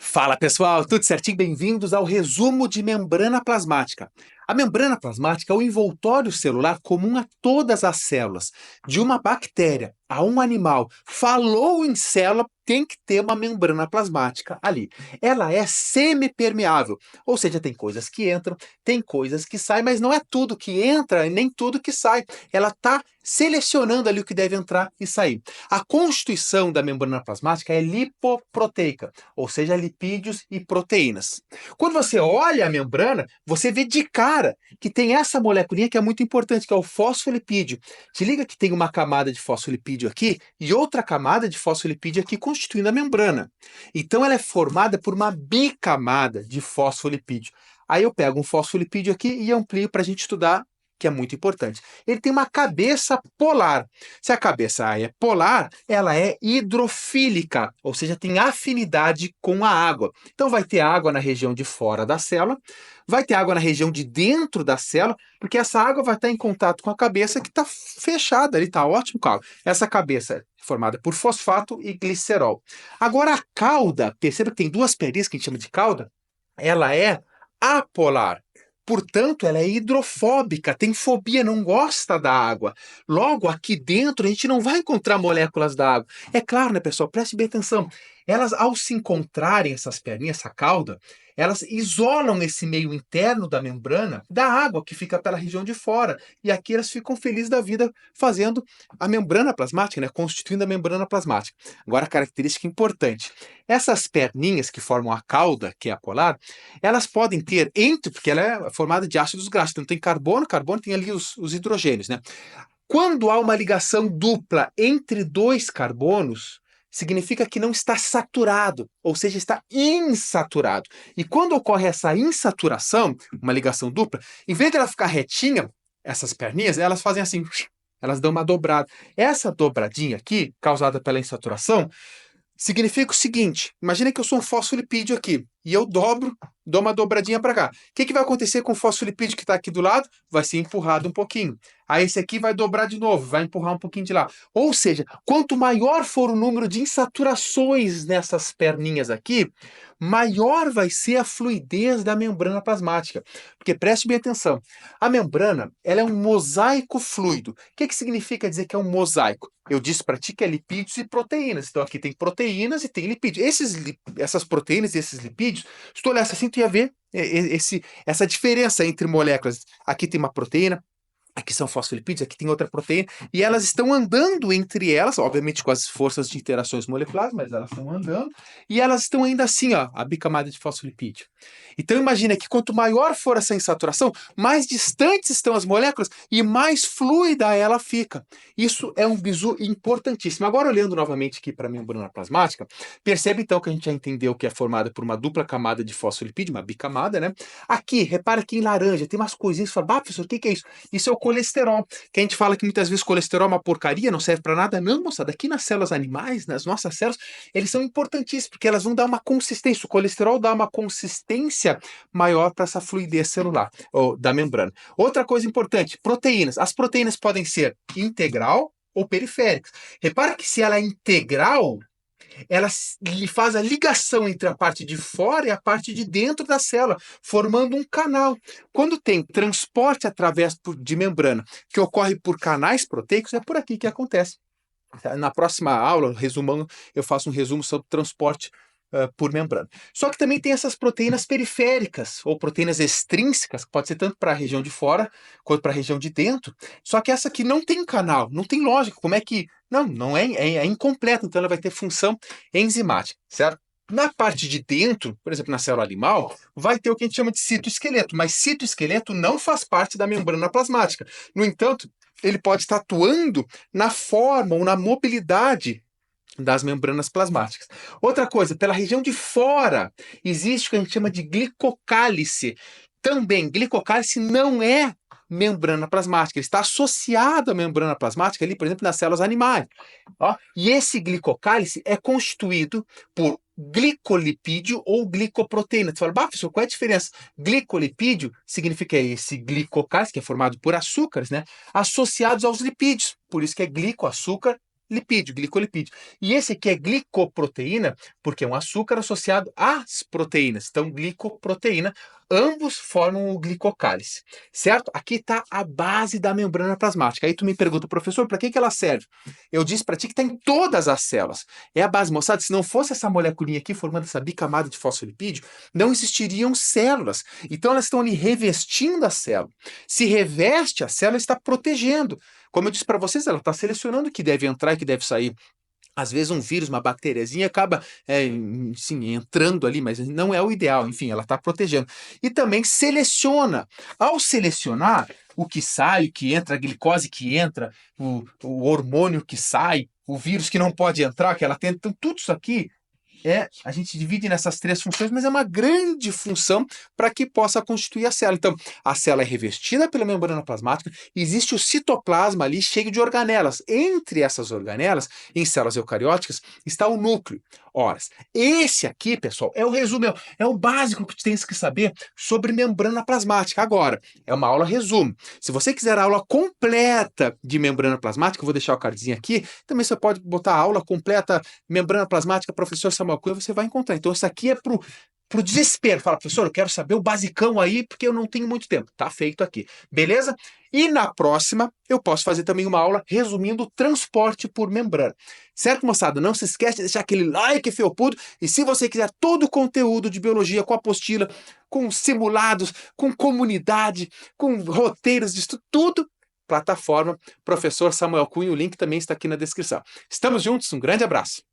Fala pessoal, tudo certinho? Bem-vindos ao resumo de membrana plasmática. A membrana plasmática é o envoltório celular comum a todas as células. De uma bactéria a um animal, falou em célula, tem que ter uma membrana plasmática ali. Ela é semipermeável, ou seja, tem coisas que entram, tem coisas que saem, mas não é tudo que entra e nem tudo que sai. Ela está selecionando ali o que deve entrar e sair. A constituição da membrana plasmática é lipoproteica, ou seja, lipídios e proteínas. Quando você olha a membrana, você vê de cara que tem essa moleculinha que é muito importante, que é o fosfolipídio. Se liga que tem uma camada de fosfolipídio aqui e outra camada de fosfolipídio aqui constituindo a membrana. Então ela é formada por uma bicamada de fosfolipídio. Aí eu pego um fosfolipídio aqui e amplio para a gente estudar, que é muito importante. Ele tem uma cabeça polar. Se a cabeça é polar, ela é hidrofílica, ou seja, tem afinidade com a água. Então vai ter água na região de fora da célula, vai ter água na região de dentro da célula, porque essa água vai estar em contato com a cabeça que está fechada ali, está ótimo com a água. Essa cabeça é formada por fosfato e glicerol. Agora a cauda, perceba que tem duas perninhas que a gente chama de cauda, ela é apolar. Portanto, ela é hidrofóbica, tem fobia, não gosta da água. Logo, aqui dentro, a gente não vai encontrar moléculas da água. É claro, né, pessoal? Preste bem atenção. Elas, ao se encontrarem, essas perninhas, essa cauda, elas isolam esse meio interno da membrana da água que fica pela região de fora. E aqui elas ficam felizes da vida fazendo a membrana plasmática, né? Constituindo a membrana plasmática. Agora, característica importante. Essas perninhas que formam a cauda, que é a polar, elas podem ter porque ela é formada de ácidos graxos, então tem carbono, carbono tem ali os hidrogênios, né? Quando há uma ligação dupla entre dois carbonos, significa que não está saturado, ou seja, está insaturado. E quando ocorre essa insaturação, uma ligação dupla, em vez de ela ficar retinha, essas perninhas, elas fazem assim, elas dão uma dobrada. Essa dobradinha aqui, causada pela insaturação, significa o seguinte: imagina que eu sou um fosfolipídio aqui e eu dobro, dou uma dobradinha para cá. O que vai acontecer com o fosfolipídio que está aqui do lado? Vai ser empurrado um pouquinho. Aí esse aqui vai dobrar de novo, vai empurrar um pouquinho de lá. Ou seja, quanto maior for o número de insaturações nessas perninhas aqui, maior vai ser a fluidez da membrana plasmática. Porque preste bem atenção, a membrana ela é um mosaico fluido. O que significa dizer que é um mosaico? Eu disse para ti que é lipídios e proteínas. Então aqui tem proteínas e tem lipídios. Essas proteínas e esses lipídios, se tu olhasse assim, tu ia ver essa diferença entre moléculas. Aqui tem uma proteína, aqui são fosfolipídios, aqui tem outra proteína, e elas estão andando entre elas, obviamente com as forças de interações moleculares, mas elas estão andando, e elas estão ainda assim, ó, a bicamada de fosfolipídio. Então imagina que quanto maior for essa insaturação, mais distantes estão as moléculas e mais fluida ela fica. Isso é um bizu importantíssimo. Agora, olhando novamente aqui para a membrana plasmática, percebe então que a gente já entendeu que é formada por uma dupla camada de fosfolipídio, uma bicamada, né? Aqui, repara que em laranja tem umas coisinhas, você fala, bah, professor, o que é isso? Isso é o colesterol, que a gente fala que muitas vezes colesterol é uma porcaria, não serve para nada. Não, moçada, aqui nas células animais, nas nossas células, eles são importantíssimos, porque elas vão dar uma consistência, o colesterol dá uma consistência maior para essa fluidez celular, ou da membrana. Outra coisa importante, proteínas. As proteínas podem ser ou periféricas. Repara que se ela é integral, ela lhe faz a ligação entre a parte de fora e a parte de dentro da célula, formando um canal. Quando tem transporte através de membrana, que ocorre por canais proteicos, é por aqui que acontece. Na próxima aula, resumando, eu faço um resumo sobre transporte por membrana. Só que também tem essas proteínas periféricas, ou proteínas extrínsecas, que pode ser tanto para a região de fora, quanto para a região de dentro. Só que essa aqui não tem canal, não tem lógica. Como é que... Não é incompleta, então ela vai ter função enzimática, certo? Na parte de dentro, por exemplo, na célula animal, vai ter o que a gente chama de citoesqueleto, mas citoesqueleto não faz parte da membrana plasmática. No entanto, ele pode estar atuando na forma ou na mobilidade das membranas plasmáticas. Outra coisa, pela região de fora, existe o que a gente chama de glicocálice. Também, glicocálice não é membrana plasmática, ele está associado à membrana plasmática ali, por exemplo, nas células animais. Ó, e esse glicocálice é constituído por glicolipídio ou glicoproteína. Você fala, bah, professor, qual é a diferença? Glicolipídio significa esse glicocálice, que é formado por açúcares, né, associados aos lipídios. Por isso que é glico, açúcar, lipídio, glicolipídio. E esse aqui é glicoproteína, porque é um açúcar associado às proteínas. Então, glicoproteína, ambos formam o glicocálice, certo? Aqui está a base da membrana plasmática. Aí tu me pergunta, professor, para que ela serve? Eu disse para ti que está em todas as células. É a base, moçada. Se não fosse essa moleculinha aqui formando essa bicamada de fosfolipídio, não existiriam células. Então, elas estão ali revestindo a célula. Se reveste, a célula está protegendo. Como eu disse para vocês, ela está selecionando o que deve entrar e o que deve sair. Às vezes um vírus, uma bactériazinha acaba sim, entrando ali, mas não é o ideal. Enfim, ela está protegendo. E também seleciona. Ao selecionar o que sai, o que entra, a glicose que entra, o hormônio que sai, o vírus que não pode entrar, que ela tem. Então, tudo isso aqui a gente divide nessas três funções, mas é uma grande função para que possa constituir a célula. Então, a célula é revestida pela membrana plasmática, existe o citoplasma ali cheio de organelas. Entre essas organelas, em células eucarióticas, está o núcleo. Ora, esse aqui, pessoal, é o resumo, é o básico que tu tens que saber sobre membrana plasmática. Agora, é uma aula resumo. Se você quiser a aula completa de membrana plasmática, eu vou deixar o cardzinho aqui, também você pode botar a aula completa membrana plasmática, professor Samuel Cunha, você vai encontrar. Então, isso aqui é pro desespero. Fala, professor, eu quero saber o basicão aí, porque eu não tenho muito tempo. Tá feito aqui. Beleza? E na próxima, eu posso fazer também uma aula resumindo o transporte por membrana. Certo, moçada? Não se esquece de deixar aquele like felpudo. E se você quiser todo o conteúdo de biologia com apostila, com simulados, com comunidade, com roteiros de estudo, tudo, plataforma Professor Samuel Cunha. O link também está aqui na descrição. Estamos juntos, um grande abraço.